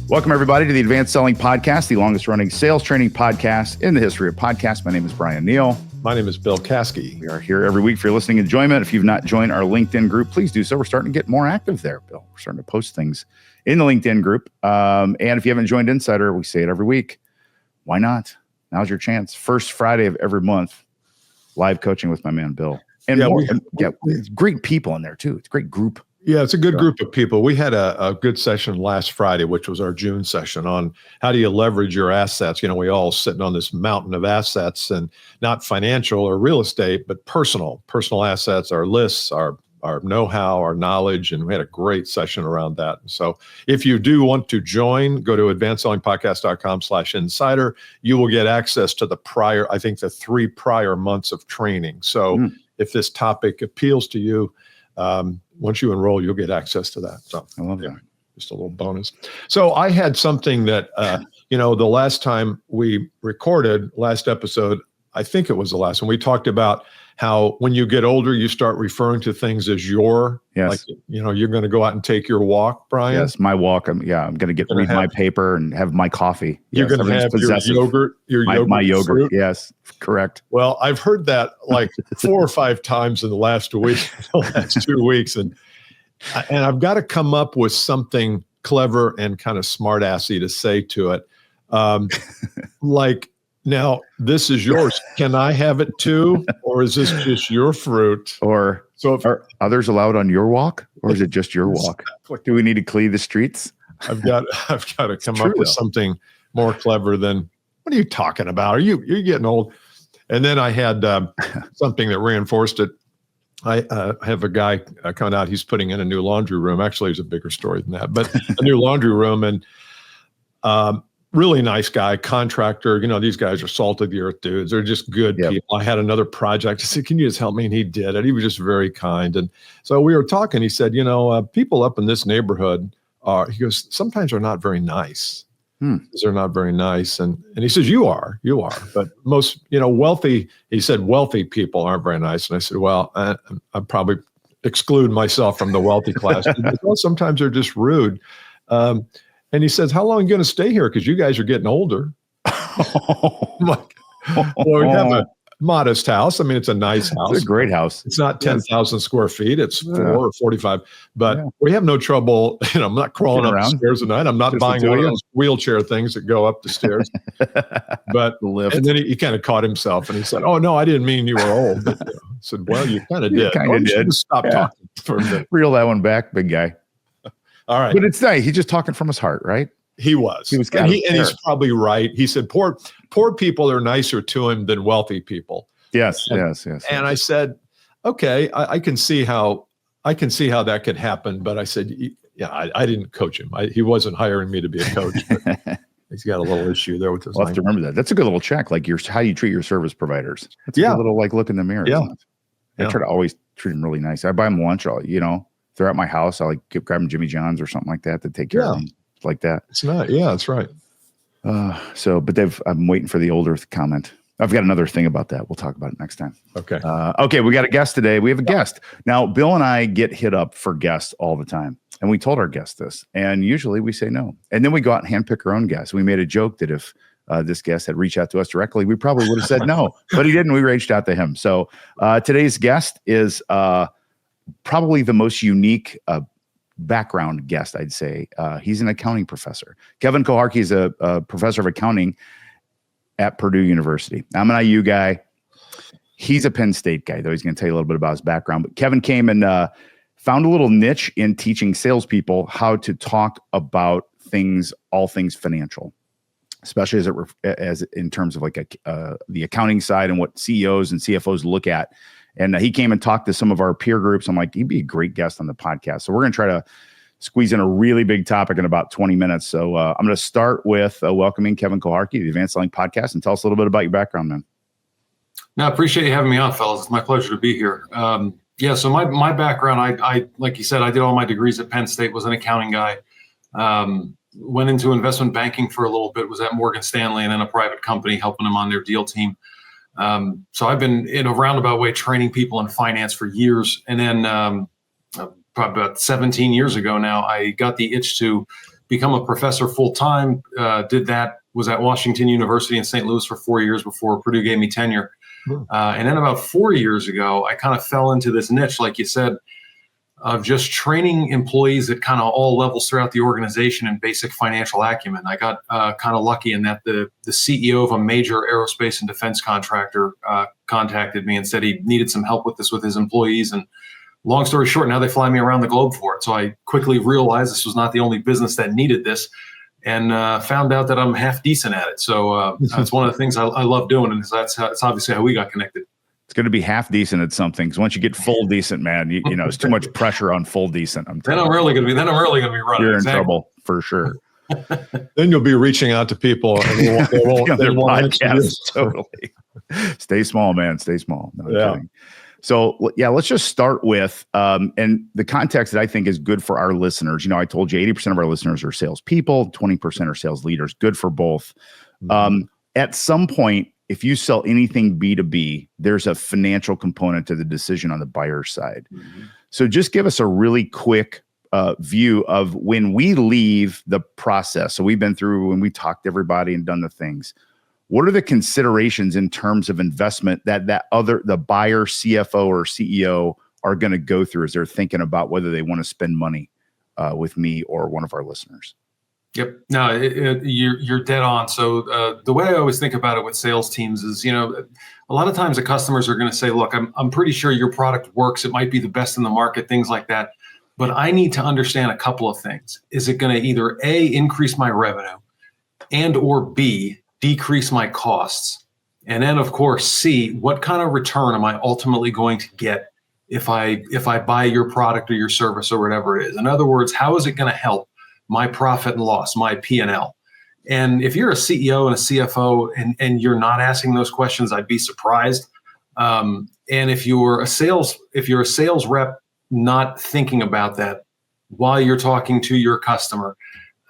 Welcome, everybody, to the Advanced Selling Podcast, the longest-running sales training podcast in the history of podcasts. My name is Bryan Neal. My name is Bill Caskey. We are here every week for your listening enjoyment. If you've not joined our LinkedIn group, please do so. We're starting to get more active there, Bill. We're starting to post things in the LinkedIn group. And if you haven't joined Insider, we say it every week. Why not? Now's your chance. First Friday of every month, live coaching with my man, Bill. And it's great people in there, too. It's a great group. Yeah, it's a good group of people. We had a good session last Friday, which was our June session, on how do you leverage your assets. You know, we all sitting on this mountain of assets, and not financial or real estate, but personal assets, our lists, our know-how, our knowledge, and we had a great session around that. So if you do want to join, go to advancedsellingpodcast.com/insider. You will get access to the 3 prior months of training. So if this topic appeals to you, once you enroll, you'll get access to that. So I love that. Just a little bonus. So I had something that, the last time we recorded, last episode, I think it was the last one, we talked about how when you get older, you start referring to things as your, like, you're going to go out and take your walk, Bryan. Yes, my walk. I'm going to read my paper and have my coffee. You're going to have your yogurt. My yogurt. Fruit. Yes, correct. Well, I've heard that like 4 or 5 times in the last 2 weeks. And I've got to come up with something clever and kind of smart-assy to say to it. Like, now, this is yours. Can I have it too? Or is this just your fruit? Or are others allowed on your walk? Or is it just your walk? Do we need to clean the streets? I've got to come up with something more clever than, what are you talking about? You're getting old. And then I had something that reinforced it. I have a guy coming out. He's putting in a new laundry room. Actually, it's a bigger story than that, but a new laundry room. And really nice guy, contractor. You know, these guys are salt of the earth dudes. They're just good people. I had another project. I said, can you just help me? And he did it. He was just very kind. And so we were talking. He said, people up in this neighborhood he goes, sometimes are not very nice. They're not very nice. And he says, you are. But most, wealthy, he said, wealthy people aren't very nice. And I said, well, I probably exclude myself from the wealthy class. He goes, well, sometimes they're just rude. And he says, how long are you going to stay here? Because you guys are getting older. I'm like, well, we have a modest house. I mean, it's a nice house. It's a great house. It's not 10,000 square feet. It's 4 or 45. But we have no trouble. I'm not crawling up the stairs at night. I'm not buying one of those wheelchair things that go up the stairs. But and then he kind of caught himself and he said, oh, no, I didn't mean you were old. But, I said, well, you kind of did. Stop talking for a minute. Reel that one back, big guy. All right. But it's nice. He's just talking from his heart, right? He was. And he's probably right. He said, poor people are nicer to him than wealthy people. Yes. And I said, okay, I can see how that could happen. But I said, I didn't coach him. He wasn't hiring me to be a coach. But he's got a little issue there with his I'll have to remember that. That's a good little check. Like how you treat your service providers. That's a good little look in the mirror. Yeah. I try to always treat them really nice. I buy them lunch. They're at my house. I'll grab them Jimmy John's or something like that to take care of them like that. It's not. Yeah, that's right. I'm waiting for the older comment. I've got another thing about that. We'll talk about it next time. Okay. Okay. We got a guest today. We have a guest. Now, Bill and I get hit up for guests all the time. And we told our guests this. And usually we say no. And then we go out and handpick our own guests. We made a joke that if this guest had reached out to us directly, we probably would have said no. But he didn't. We reached out to him. So today's guest is probably the most unique background guest, I'd say. He's an accounting professor. Kevin Koharki is a professor of accounting at Purdue University. I'm an IU guy. He's a Penn State guy, though. He's going to tell you a little bit about his background. But Kevin came and found a little niche in teaching salespeople how to talk about all things financial, especially as in terms of like the accounting side and what CEOs and CFOs look at. And he came and talked to some of our peer groups. I'm like, he'd be a great guest on the podcast. So we're going to try to squeeze in a really big topic in about 20 minutes. So I'm going to start with welcoming Kevin Koharki to the Advanced Selling Podcast, and tell us a little bit about your background, man. No, I appreciate you having me on, fellas. It's my pleasure to be here. So my background, I like you said, I did all my degrees at Penn State, was an accounting guy. Went into investment banking for a little bit, was at Morgan Stanley and then a private company helping them on their deal team. So I've been in a roundabout way training people in finance for years. And then probably about 17 years ago now, I got the itch to become a professor full-time. Did that, was at Washington University in St. Louis for 4 years before Purdue gave me tenure. And then about 4 years ago, I kind of fell into this niche, like you said, of just training employees at kind of all levels throughout the organization in basic financial acumen. I got kind of lucky in that the CEO of a major aerospace and defense contractor contacted me and said he needed some help with this with his employees. And long story short, now they fly me around the globe for it. So I quickly realized this was not the only business that needed this, and found out that I'm half decent at it. So that's one of the things I love doing, and that's obviously how we got connected. It's going to be half decent at something, because once you get full decent, man, you know, it's too much pressure on full decent. Then I'm really going to be running. You're in trouble for sure. Then you'll be reaching out to people and they won't podcasts. Totally. Stay small, man. Stay small. No, I'm kidding. So yeah, let's just start with, and the context that I think is good for our listeners. You know, I told you 80% of our listeners are salespeople, 20% are sales leaders, good for both. At some point, if you sell anything B2B, there's a financial component to the decision on the buyer's side. So just give us a really quick view of when we leave the process. So we've been through, when we talked to everybody and done the things, what are the considerations in terms of investment that the buyer, CFO or CEO are going to go through as they're thinking about whether they want to spend money with me or one of our listeners? Yep. No, you're dead on. So the way I always think about it with sales teams is, you know, a lot of times the customers are going to say, look, I'm pretty sure your product works. It might be the best in the market, things like that. But I need to understand a couple of things. Is it going to either A, increase my revenue, and or B, decrease my costs? And then, of course, C, what kind of return am I ultimately going to get if I buy your product or your service or whatever it is? In other words, how is it going to help my profit and loss, my P&L? And if you're a CEO and a CFO and you're not asking those questions, I'd be surprised. And if you're a sales rep not thinking about that while you're talking to your customer,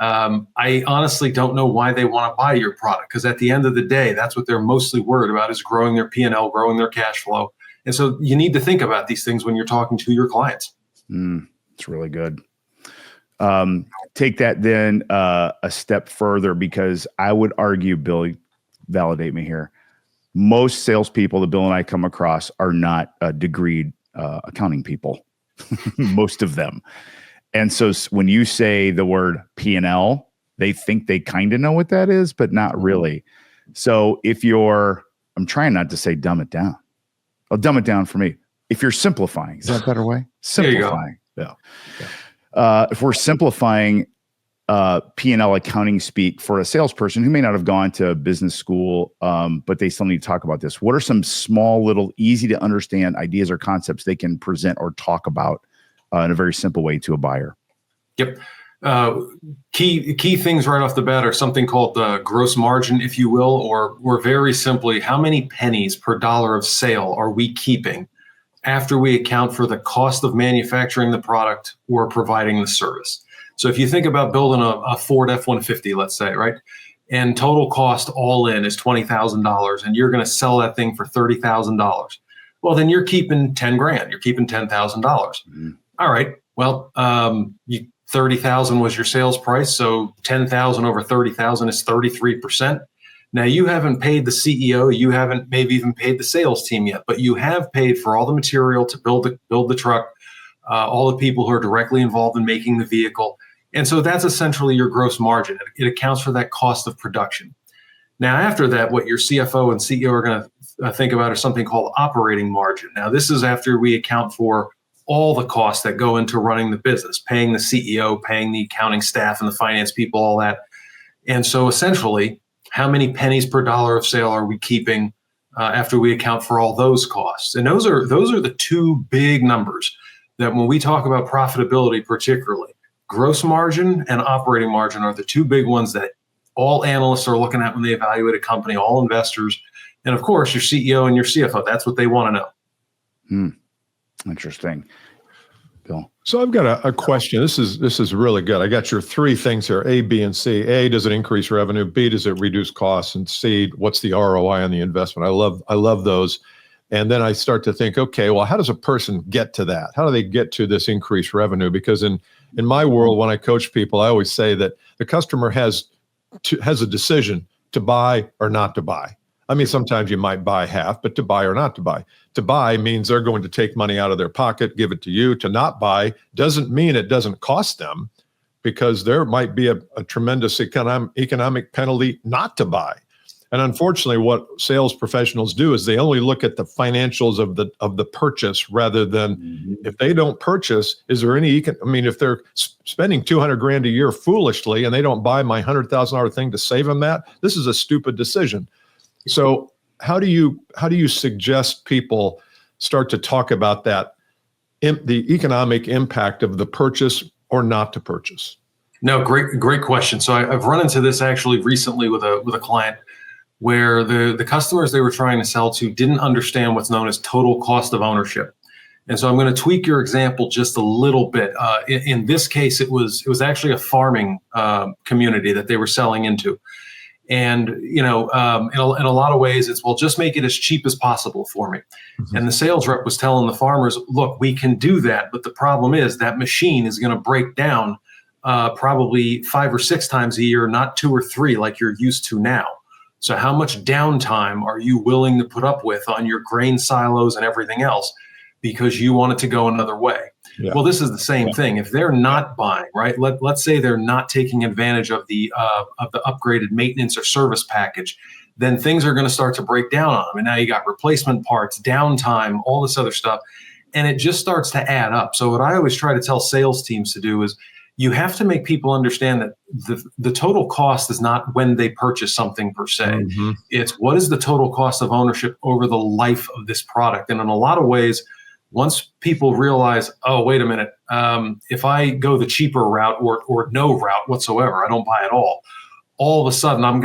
I honestly don't know why they want to buy your product, because at the end of the day, that's what they're mostly worried about, is growing their P&L, growing their cash flow. And so you need to think about these things when you're talking to your clients. It's really good. Take that then a step further, because I would argue, Bill, validate me here, most salespeople that Bill and I come across are not degreed accounting people, most of them. And so when you say the word P&L, they think they kind of know what that is, but not really. So I'm trying not to say dumb it down. I'll dumb it down for me. If you're simplifying, is that a better way? Simplifying. Yeah. If we're simplifying P&L accounting speak for a salesperson who may not have gone to business school, but they still need to talk about this, what are some small, little, easy to understand ideas or concepts they can present or talk about in a very simple way to a buyer? Yep. Key things right off the bat are something called the gross margin, if you will, or very simply, how many pennies per dollar of sale are we keeping after we account for the cost of manufacturing the product or providing the service? So if you think about building a Ford F-150, let's say, right, and total cost all in is $20,000, and you're going to sell that thing for $30,000, well, then you're keeping 10 grand. You're keeping $10,000. All right. Well, 30,000 was your sales price, so 10,000 over 30,000 is 33%. Now, you haven't paid the CEO, you haven't maybe even paid the sales team yet, but you have paid for all the material to build the truck, all the people who are directly involved in making the vehicle. And so that's essentially your gross margin. It accounts for that cost of production. Now, after that, what your CFO and CEO are going to think about is something called operating margin. Now, this is after we account for all the costs that go into running the business, paying the CEO, paying the accounting staff and the finance people, all that. And so essentially, how many pennies per dollar of sale are we keeping after we account for all those costs? And those are the two big numbers that when we talk about profitability, particularly gross margin and operating margin are the two big ones that all analysts are looking at when they evaluate a company, all investors. And of course, your CEO and your CFO, that's what they want to know. Interesting. Bill. So I've got a question. This is really good. I got your three things here, A, B, and C. A, does it increase revenue? B, does it reduce costs? And C, what's the ROI on the investment? I love those. And then I start to think, okay, well, how does a person get to that? How do they get to this increased revenue? Because in my world, when I coach people, I always say that the customer has a decision to buy or not to buy. I mean, sometimes you might buy half, but to buy or not to buy. To buy means they're going to take money out of their pocket, give it to you. To not buy doesn't mean it doesn't cost them, because there might be a tremendous economic penalty not to buy. And unfortunately, what sales professionals do is they only look at the financials of the purchase, rather than if they don't purchase, is there any, if they're spending $200,000 a year foolishly and they don't buy my $100,000 thing to save them that, this is a stupid decision. So how do you suggest people start to talk about that, the economic impact of the purchase or not to purchase? No, great question. So I've run into this actually recently with a client where the customers they were trying to sell to didn't understand what's known as total cost of ownership. And so I'm going to tweak your example just a little bit. In this case, it was actually a farming community that they were selling into. And, in a lot of ways, it's, well, just make it as cheap as possible for me. Mm-hmm. And the sales rep was telling the farmers, look, we can do that. But the problem is that machine is going to break down probably 5 or 6 times a year, not 2 or 3 like you're used to now. So how much downtime are you willing to put up with on your grain silos and everything else because you want it to go another way? Yeah. Well, this is the same thing. If they're not buying, right? Let's say they're not taking advantage of the upgraded maintenance or service package, then things are going to start to break down on them. And now you got replacement parts, downtime, all this other stuff, and it just starts to add up. So what I always try to tell sales teams to do is you have to make people understand that the total cost is not when they purchase something per se. Mm-hmm. It's what is the total cost of ownership over the life of this product. And in a lot of ways, once people realize, oh, wait a minute, if I go the cheaper route or no route whatsoever, I don't buy at all of a sudden my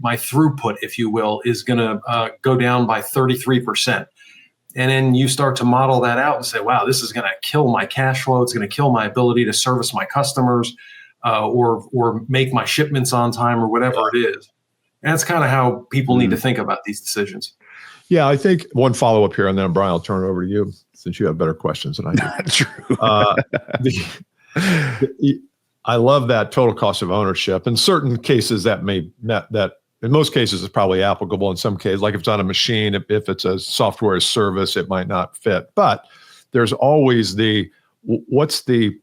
throughput, if you will, is gonna go down by 33%. And then you start to model that out and say, wow, this is going to kill my cash flow. It's going to kill my ability to service my customers or make my shipments on time or whatever it is. And that's kind of how people need to think about these decisions. Yeah, I think one follow-up here, and then Bryan, I'll turn it over to you since you have better questions than I do. True. I love that total cost of ownership. In certain cases, that in most cases is probably applicable. In some cases, like if it's on a machine, if it's a software service, it might not fit. But there's always what's the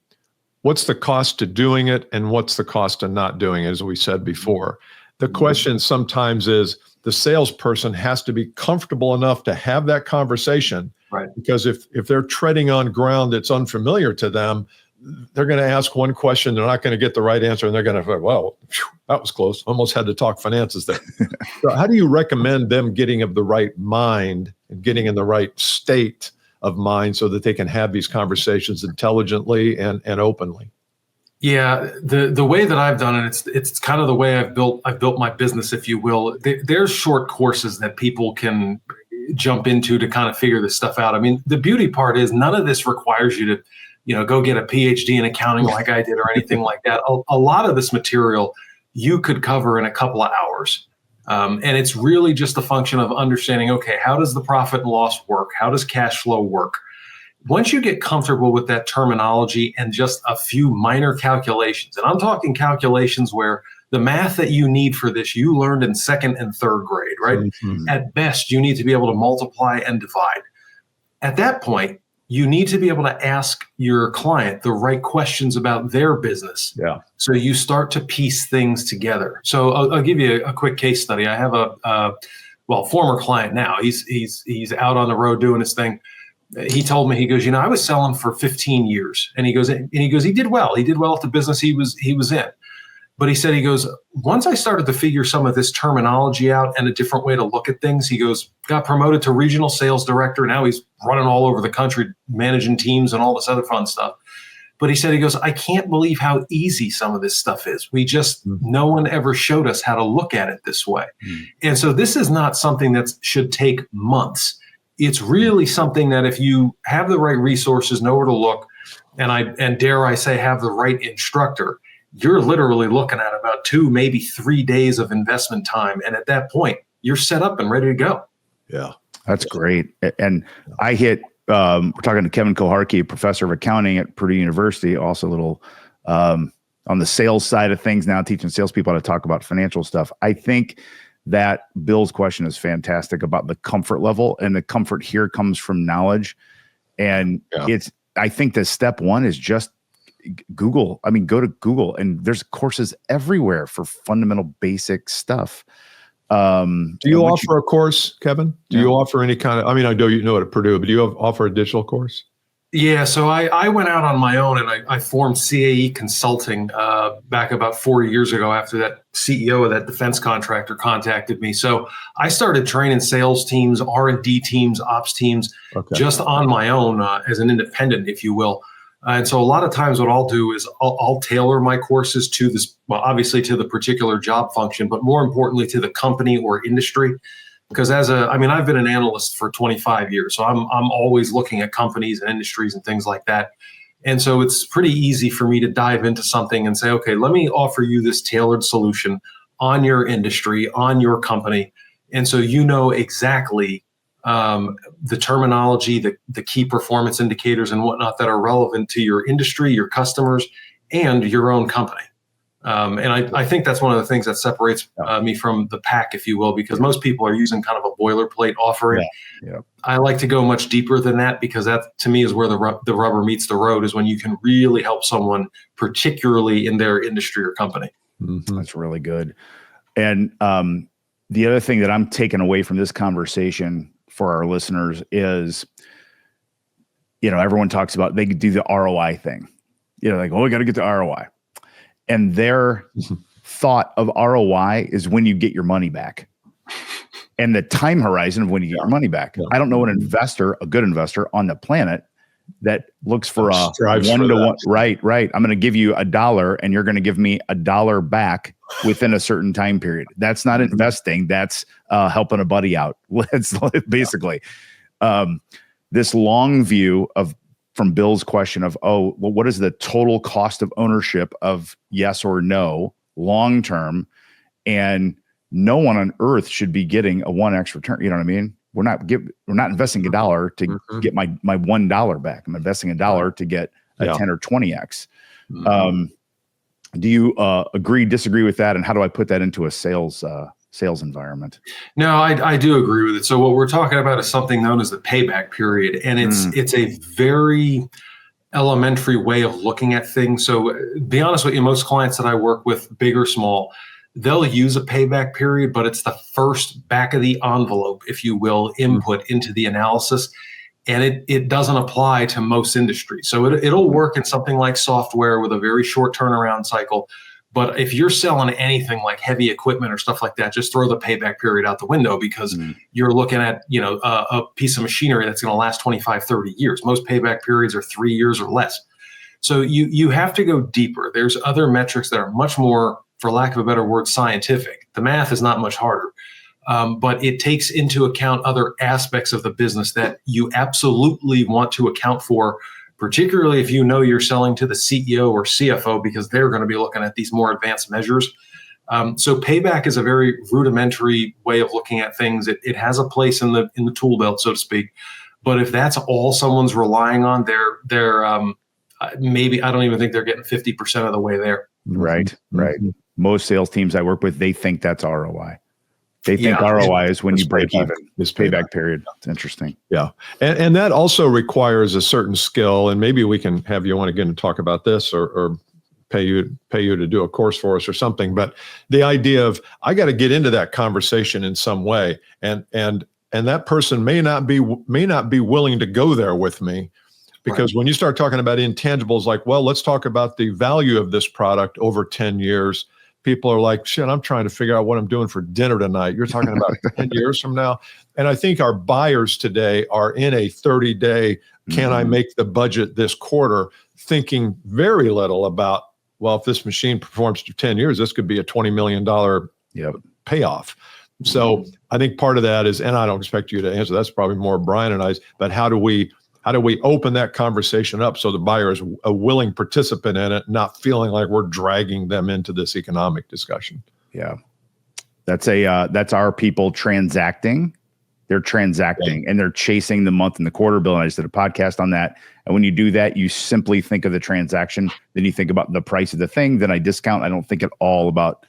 cost to doing it and what's the cost to not doing it, as we said before. The question sometimes is the salesperson has to be comfortable enough to have that conversation. Right. Because if they're treading on ground that's unfamiliar to them, they're going to ask one question, they're not going to get the right answer, and they're going to think, well, that was close. Almost had to talk finances there. So how do you recommend them getting of the right mind and getting in the right state of mind so that they can have these conversations intelligently and openly? Yeah, the way that I've done it, it's kind of the way I've built my business, if you will. There's short courses that people can jump into to kind of figure this stuff out. I mean, the beauty part is none of this requires you to go get a PhD in accounting like I did or anything like that. A lot of this material you could cover in a couple of hours. And it's really just a function of understanding, okay, how does the profit and loss work? How does cash flow work? Once you get comfortable with that terminology and just a few minor calculations, and I'm talking calculations where the math that you need for this, you learned in 2nd and 3rd grade, right? Mm-hmm. At best, you need to be able to multiply and divide. At that point, you need to be able to ask your client the right questions about their business. Yeah. So you start to piece things together. So I'll give you a quick case study. I have a former client now. He's out on the road doing his thing. He told me, he goes, I was selling for 15 years. And he goes, he did well. He did well at the business he was in. But he said, once I started to figure some of this terminology out and a different way to look at things, he goes, got promoted to regional sales director. Now he's running all over the country, managing teams and all this other fun stuff. But he said, I can't believe how easy some of this stuff is. No one ever showed us how to look at it this way. And so this is not something that should take months. It's really something that if you have the right resources, know where to look, and dare I say, have the right instructor, you're literally looking at about 2, maybe 3 days of investment time. And at that point, you're set up and ready to go. Yeah. That's great. And I hit, we're talking to Kevin Koharki, a professor of accounting at Purdue University, also a little on the sales side of things now, teaching salespeople how to talk about financial stuff. I think that Bill's question is fantastic about the comfort level, and the comfort here comes from knowledge. And I think the step one is just Google. I mean, go to Google, and there's courses everywhere for fundamental basic stuff. Do you offer a course, Kevin? Do you offer any kind of, I mean, I know you know it at Purdue, but do you offer a digital course? Yeah, so I went out on my own and I formed CAE Consulting back about 4 years ago after that CEO of that defense contractor contacted me. So I started training sales teams, R&D teams, ops teams, just on my own as an independent, if you will. And so a lot of times what I'll do is I'll tailor my courses to this, well, obviously to the particular job function, but more importantly to the company or industry. Because I've been an analyst for 25 years, so I'm always looking at companies and industries and things like that. And so it's pretty easy for me to dive into something and say, okay, let me offer you this tailored solution on your industry, on your company. And so you know exactly the terminology, the key performance indicators and whatnot that are relevant to your industry, your customers, and your own company. And I think that's one of the things that separates me from the pack, if you will, because most people are using kind of a boilerplate offering. I like to go much deeper than that, because that to me is where the rubber meets the road, is when you can really help someone, particularly in their industry or company. Mm-hmm. That's really good. And the other thing that I'm taking away from this conversation for our listeners is, everyone talks about, they do the ROI thing. Like, we got to get the ROI. And their thought of ROI is when you get your money back, and the time horizon of when you get your money back. I don't know an a good investor on the planet that looks for a one-to-one. Right. I'm going to give you $1 and you're going to give me $1 back within a certain time period. That's not investing. That's helping a buddy out. That's basically this long view from Bill's question of, what is the total cost of ownership of yes or no long term? And no one on earth should be getting a 1x return. You know what I mean? We're not investing $1 to get my $1 back. I'm investing $1 to get a 10 or 20x. Do you agree, disagree with that? And how do I put that into a sales environment? No, I do agree with it. So what we're talking about is something known as the payback period. And it's a very elementary way of looking at things. So be honest with you, most clients that I work with, big or small, they'll use a payback period, but it's the first back of the envelope, if you will, input into the analysis. And it doesn't apply to most industries. So it'll work in something like software with a very short turnaround cycle. But if you're selling anything like heavy equipment or stuff like that, just throw the payback period out the window, because you're looking at, a piece of machinery that's going to last 25, 30 years. Most payback periods are 3 years or less. So you have to go deeper. There's other metrics that are much more, for lack of a better word, scientific. The math is not much harder, but it takes into account other aspects of the business that you absolutely want to account for, particularly if you know you're selling to the CEO or CFO, because they're going to be looking at these more advanced measures. So payback is a very rudimentary way of looking at things. It has a place in the tool belt, so to speak. But if that's all someone's relying on, they're maybe, I don't even think they're getting 50% of the way there. Right. Most sales teams I work with, they think that's ROI. They think ROI is when you break even. This payback period. It's interesting. Yeah. And that also requires a certain skill. And maybe we can have you on again and talk about this, or pay you to do a course for us or something. But the idea of, I got to get into that conversation in some way. And that person may not be willing to go there with me. Because when you start talking about intangibles, like, well, let's talk about the value of this product over 10 years. People are like, shit, I'm trying to figure out what I'm doing for dinner tonight. You're talking about 10 years from now. And I think our buyers today are in a 30-day, can I make the budget this quarter, thinking very little about, well, if this machine performs for 10 years, this could be a $20 million payoff. So I think part of that is, and I don't expect you to answer, that's probably more Bryan and I's, but how do we open that conversation up so the buyer is a willing participant in it, not feeling like we're dragging them into this economic discussion? Yeah. That's our people transacting. They're transacting and they're chasing the month and the quarter bill. And I just did a podcast on that. And when you do that, you simply think of the transaction. Then you think about the price of the thing. Then I discount. I don't think at all about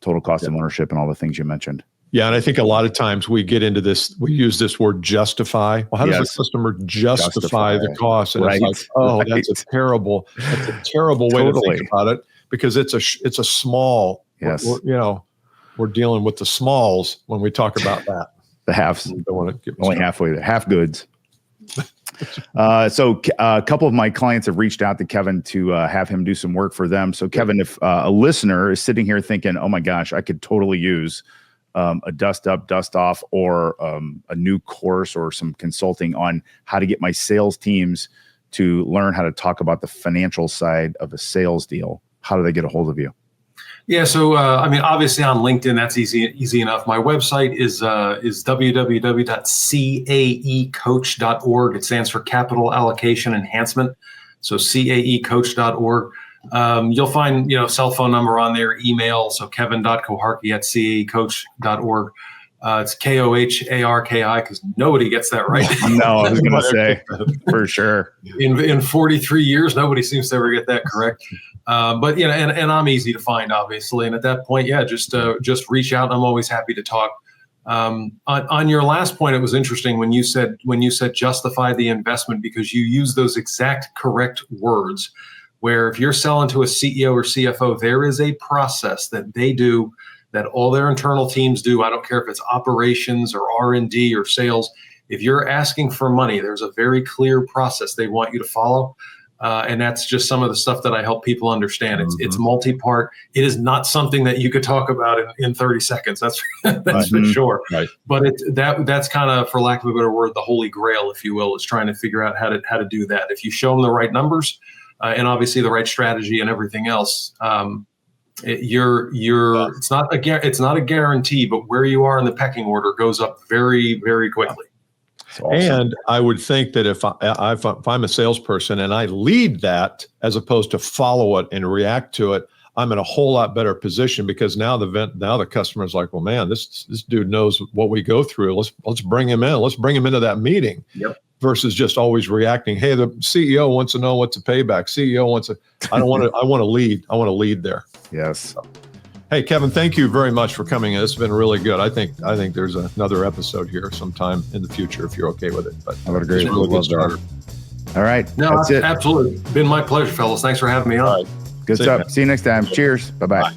total cost of ownership and all the things you mentioned. Yeah. And I think a lot of times we get into this, we use this word justify. Well, how does the customer justify the cost? And it's like, that's a terrible way to think about it, because it's a small, we're dealing with the smalls when we talk about that. The halves, only halfway there, half goods. So a couple of my clients have reached out to Kevin to have him do some work for them. So Kevin, if a listener is sitting here thinking, oh my gosh, I could totally use a dust up, dust off, or a new course or some consulting on how to get my sales teams to learn how to talk about the financial side of a sales deal, how do they get a hold of you? Yeah, so obviously on LinkedIn, that's easy enough. My website is www.caecoach.org. It stands for Capital Allocation Enhancement. So caecoach.org. You'll find cell phone number on there, email. So kevin.koharki@caecoach.org. It's Koharki because nobody gets that right. No, I was going to say for sure. In 43 years, nobody seems to ever get that correct. But and I'm easy to find, obviously. And at that point, just reach out. I'm always happy to talk. On your last point, it was interesting when you said justify the investment, because you use those exact correct words. Where if you're selling to a CEO or CFO, there is a process that they do, that all their internal teams do. I don't care if it's operations or R&D or sales. If you're asking for money, there's a very clear process they want you to follow. And that's just some of the stuff that I help people understand. It's multi-part. It is not something that you could talk about in 30 seconds. That's for sure. Right. But that's kind of, for lack of a better word, the holy grail, if you will, is trying to figure out how to do that. If you show them the right numbers and obviously the right strategy and everything else, it's not a guarantee, but where you are in the pecking order goes up very, very quickly. Awesome. And I would think that if I'm a salesperson and I lead that as opposed to follow it and react to it, I'm in a whole lot better position, because now the customer's like, well, man, this dude knows what we go through. Let's bring him in. Let's bring him into that meeting. Yep. Versus just always reacting. Hey, the CEO wants to know what's a payback. CEO wants to. I want to lead. I want to lead there. Yes. Hey, Kevin, thank you very much for coming in. It's been really good. I think there's another episode here sometime in the future if you're okay with it. But I would agree. Really good starter. All right. No, that's it. Absolutely. Been my pleasure, fellas. Thanks for having me on. All right. Good stuff. See you next time. Cheers. Bye-bye. Bye.